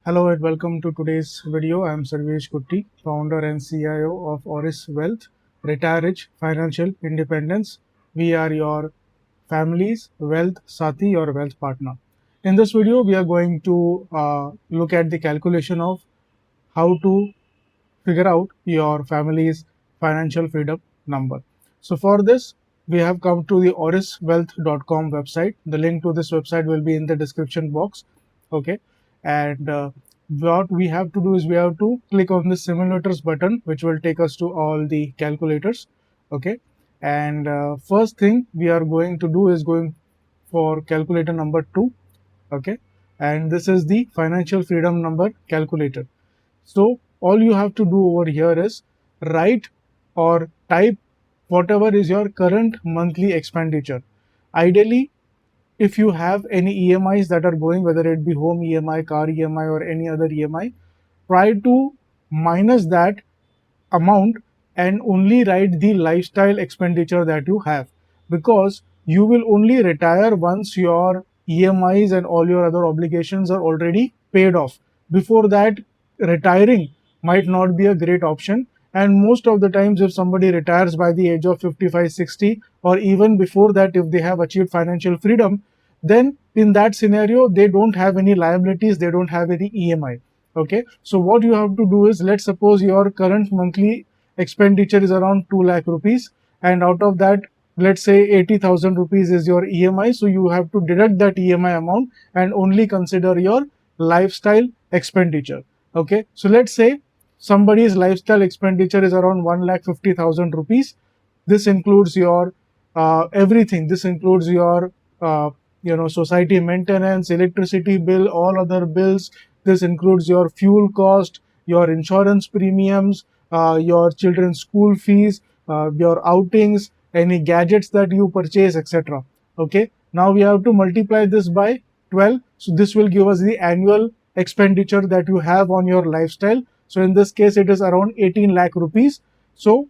Hello and welcome to today's video. I am Sarvesh Kutti, founder and CIO of Auris Wealth, Retire Rich Financial Independence. We are your family's wealth sati or wealth partner. In this video, we are going to look at the calculation of how to figure out your family's financial freedom number. So for this, we have come to the auriswealth.com website. The link to this website will be in the description box. Okay. And what we have to do is we have to click on the simulators button, which will take us to all the calculators. Okay. And first thing we are going to do is going for calculator number 2. Okay. And this is the financial freedom number calculator. So all you have to do over here is write or type whatever is your current monthly expenditure. Ideally, if you have any EMIs that are going, whether it be home EMI, car EMI, or any other EMI, try to minus that amount and only write the lifestyle expenditure that you have, because you will only retire once your EMIs and all your other obligations are already paid off. Before that, retiring might not be a great option. And most of the times, if somebody retires by the age of 55, 60, or even before that, if they have achieved financial freedom, then in that scenario, they don't have any liabilities, they don't have any EMI. Okay, so what you have to do is, let's suppose your current monthly expenditure is around 2 lakh rupees, and out of that, let's say 80,000 rupees is your EMI. So you have to deduct that EMI amount and only consider your lifestyle expenditure. Okay, so let's say somebody's lifestyle expenditure is around 1,50,000 rupees. This includes your everything. This includes your society maintenance, electricity bill, all other bills. This includes your fuel cost, your insurance premiums, your children's school fees, your outings, any gadgets that you purchase, etc. Okay, now we have to multiply this by 12. So this will give us the annual expenditure that you have on your lifestyle. So in this case, it is around 18 lakh rupees. So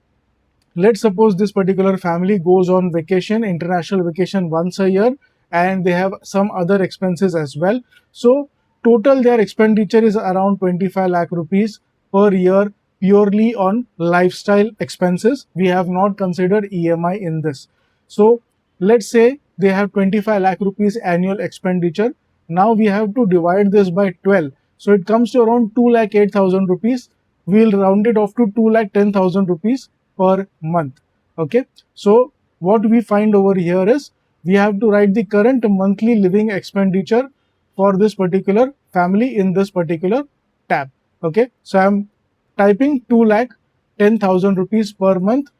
let's suppose this particular family goes on vacation, international vacation, once a year, and they have some other expenses as well. So total their expenditure is around 25 lakh rupees per year, purely on lifestyle expenses. We have not considered EMI in this. So let's say they have 25 lakh rupees annual expenditure. Now we have to divide this by 12. So it comes to around 2 lakh 8,000 rupees. We'll round it off to 2 lakh 10,000 rupees per month. Okay, so what we find over here is we have to write the current monthly living expenditure for this particular family in this particular tab. Okay, so I'm typing 2 lakh 10,000 rupees per month,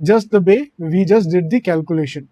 just the way we just did the calculation.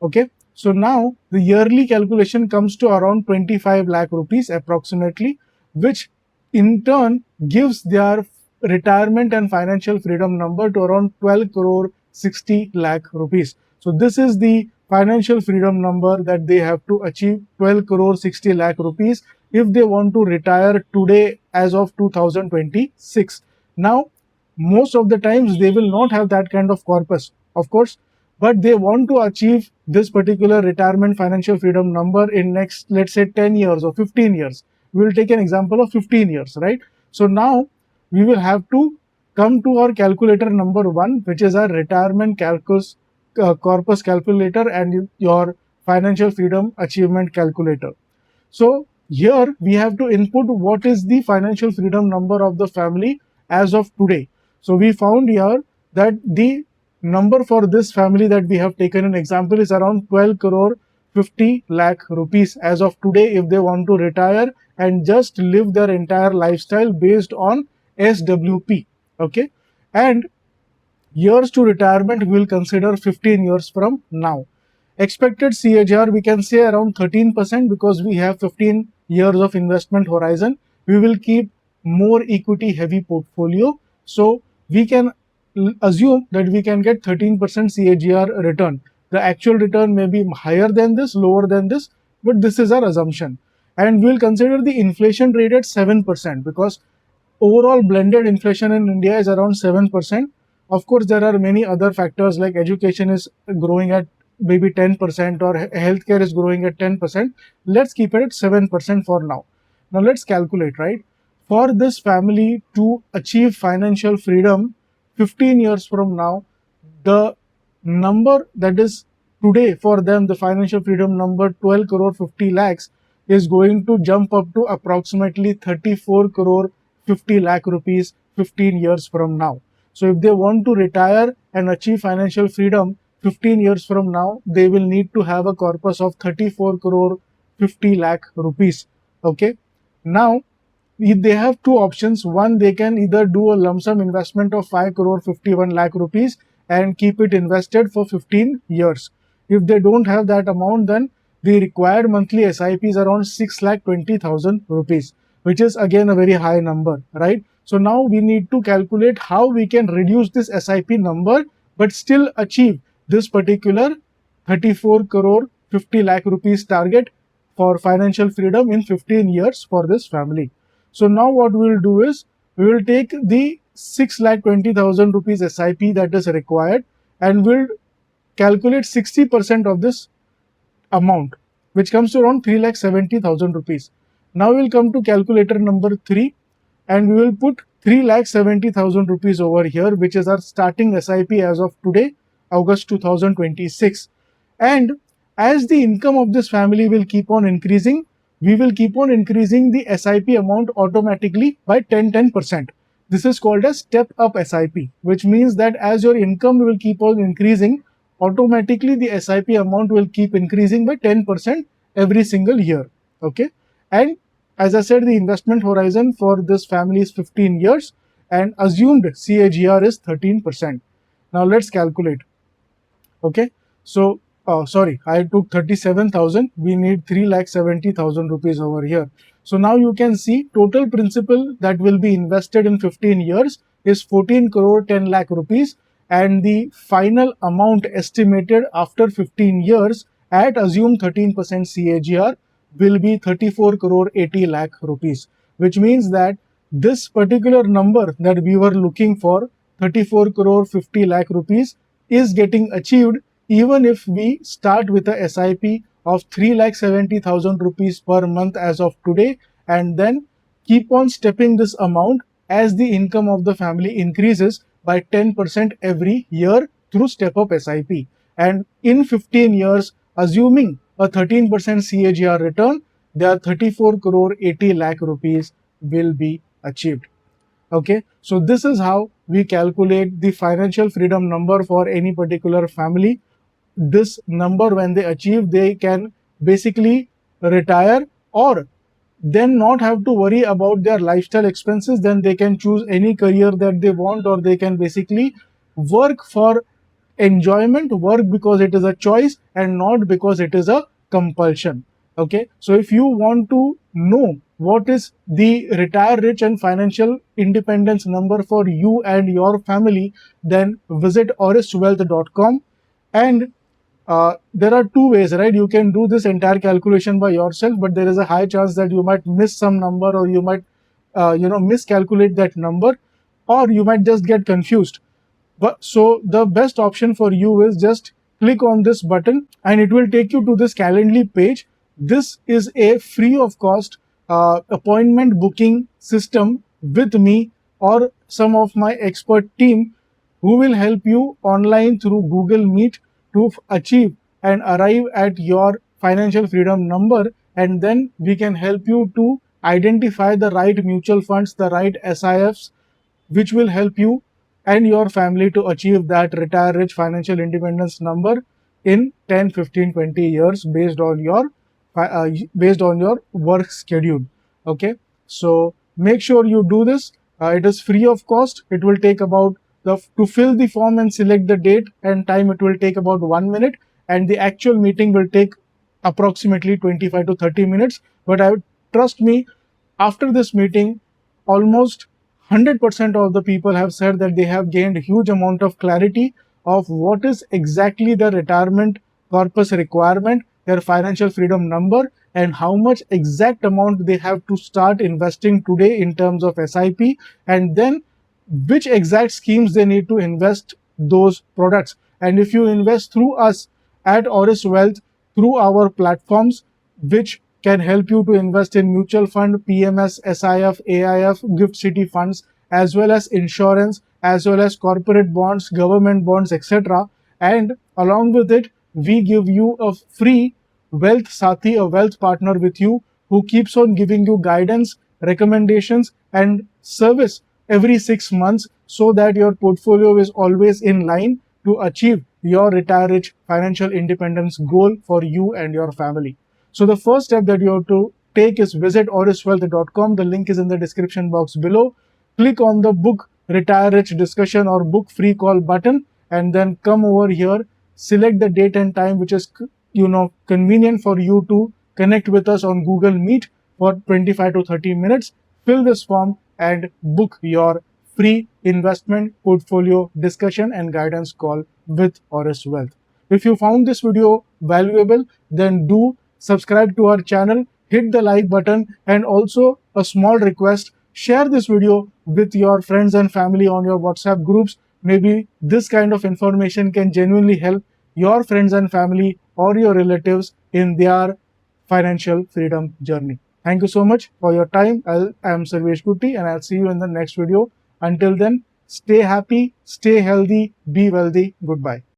Okay, so now the yearly calculation comes to around 25 lakh rupees approximately, which in turn gives their retirement and financial freedom number to around 12 crore 60 lakh rupees. So this is the financial freedom number that they have to achieve, 12 crore 60 lakh rupees, if they want to retire today as of 2026. Now, most of the times they will not have that kind of corpus, of course, but they want to achieve this particular retirement financial freedom number in next, let's say, 10 years or 15 years. We will take an example of 15 years, right? So now we will have to come to our calculator number 1, which is our retirement corpus calculator and your financial freedom achievement calculator. So here we have to input what is the financial freedom number of the family as of today. So we found here that the number for this family that we have taken an example is around 12 crore 50 lakh rupees as of today, if they want to retire and just live their entire lifestyle based on SWP. Okay, and years to retirement we will consider 15 years from now. Expected CAGR we can say around 13%, because we have 15 years of investment horizon. We will keep more equity heavy portfolio, so we can assume that we can get 13% CAGR return. The actual return may be higher than this, lower than this, but this is our assumption. And we'll consider the inflation rate at 7%, because overall blended inflation in India is around 7%. Of course, there are many other factors like education is growing at maybe 10%, or healthcare is growing at 10%. Let's keep it at 7% for now. Now let's calculate, right? For this family to achieve financial freedom 15 years from now, the number that is today for them, the financial freedom number 12 crore 50 lakhs, is going to jump up to approximately 34 crore 50 lakh rupees 15 years from now. So if they want to retire and achieve financial freedom 15 years from now, they will need to have a corpus of 34 crore 50 lakh rupees. Okay. Now, they have two options. One, they can either do a lump sum investment of 5 crore 51 lakh rupees and keep it invested for 15 years. If they don't have that amount, then the required monthly SIP is around 6 lakh 20,000 rupees, which is again a very high number, right? So now we need to calculate how we can reduce this SIP number but still achieve this particular 34 crore 50 lakh rupees target for financial freedom in 15 years for this family. So now what we will do is we will take the 6,20,000 rupees SIP that is required and we'll calculate 60% of this amount, which comes to around 3,70,000 rupees. Now we'll come to calculator number 3 and we will put 3,70,000 rupees over here, which is our starting SIP as of today, August 2026. And as the income of this family will keep on increasing, we will keep on increasing the SIP amount automatically by 10%. This is called a step up SIP, which means that as your income will keep on increasing, automatically the SIP amount will keep increasing by 10% every single year. Okay. And as I said, the investment horizon for this family is 15 years and assumed CAGR is 13%. Now let's calculate. Okay. So, sorry, I took 37,000. We need 3,70,000 rupees over here. So now you can see total principal that will be invested in 15 years is 14 crore 10 lakh rupees. And the final amount estimated after 15 years at assumed 13% CAGR will be 34 crore 80 lakh rupees, which means that this particular number that we were looking for, 34 crore 50 lakh rupees, is getting achieved even if we start with a SIP of 3,70,000 rupees per month as of today and then keep on stepping this amount as the income of the family increases by 10% every year through step up SIP. And in 15 years, assuming a 13% CAGR return, their 34 crore 80 lakh rupees will be achieved. Okay, so this is how we calculate the financial freedom number for any particular family. This number, when they achieve, they can basically retire or then not have to worry about their lifestyle expenses. Then they can choose any career that they want, or they can basically work for enjoyment, work because it is a choice and not because it is a compulsion. Okay, so if you want to know what is the retire rich and financial independence number for you and your family, then visit auriswealth.com. And there are two ways, right? You can do this entire calculation by yourself, but there is a high chance that you might miss some number, or you might miscalculate that number, or you might just get confused. But so the best option for you is just click on this button and it will take you to this Calendly page. This is a free of cost appointment booking system with me or some of my expert team who will help you online through Google Meet to achieve and arrive at your financial freedom number. And then we can help you to identify the right mutual funds, the right SIFs, which will help you and your family to achieve that retire rich financial independence number in 10, 15, 20 years based on your work schedule. Okay, so make sure you do this. It is free of cost. It will take about to fill the form and select the date and time, it will take about 1 minute, and the actual meeting will take approximately 25 to 30 minutes. But I would trust me, after this meeting, almost 100% of the people have said that they have gained a huge amount of clarity of what is exactly the retirement corpus requirement, their financial freedom number, and how much exact amount they have to start investing today in terms of SIP, and then which exact schemes they need to invest those products. And if you invest through us at Auris Wealth, through our platforms, which can help you to invest in mutual fund, PMS, SIF, AIF, gift city funds, as well as insurance, as well as corporate bonds, government bonds, etc. And along with it, we give you a free wealth Sathi, a wealth partner with you who keeps on giving you guidance, recommendations, and service every 6 months so that your portfolio is always in line to achieve your retire rich financial independence goal for you and your family. So the first step that you have to take is visit auriswealth.com. The link is in the description box below. Click on the book retire rich discussion or book free call button, and then come over here, select the date and time which is convenient for you to connect with us on Google Meet for 25 to 30 minutes. Fill this form and book your free investment portfolio discussion and guidance call with Auris Wealth. If you found this video valuable, then do subscribe to our channel, hit the like button, and also a small request, share this video with your friends and family on your WhatsApp groups. Maybe this kind of information can genuinely help your friends and family or your relatives in their financial freedom journey. Thank you so much for your time. I am Sarvesh Kutti, and I'll see you in the next video. Until then, stay happy, stay healthy, be wealthy. Goodbye.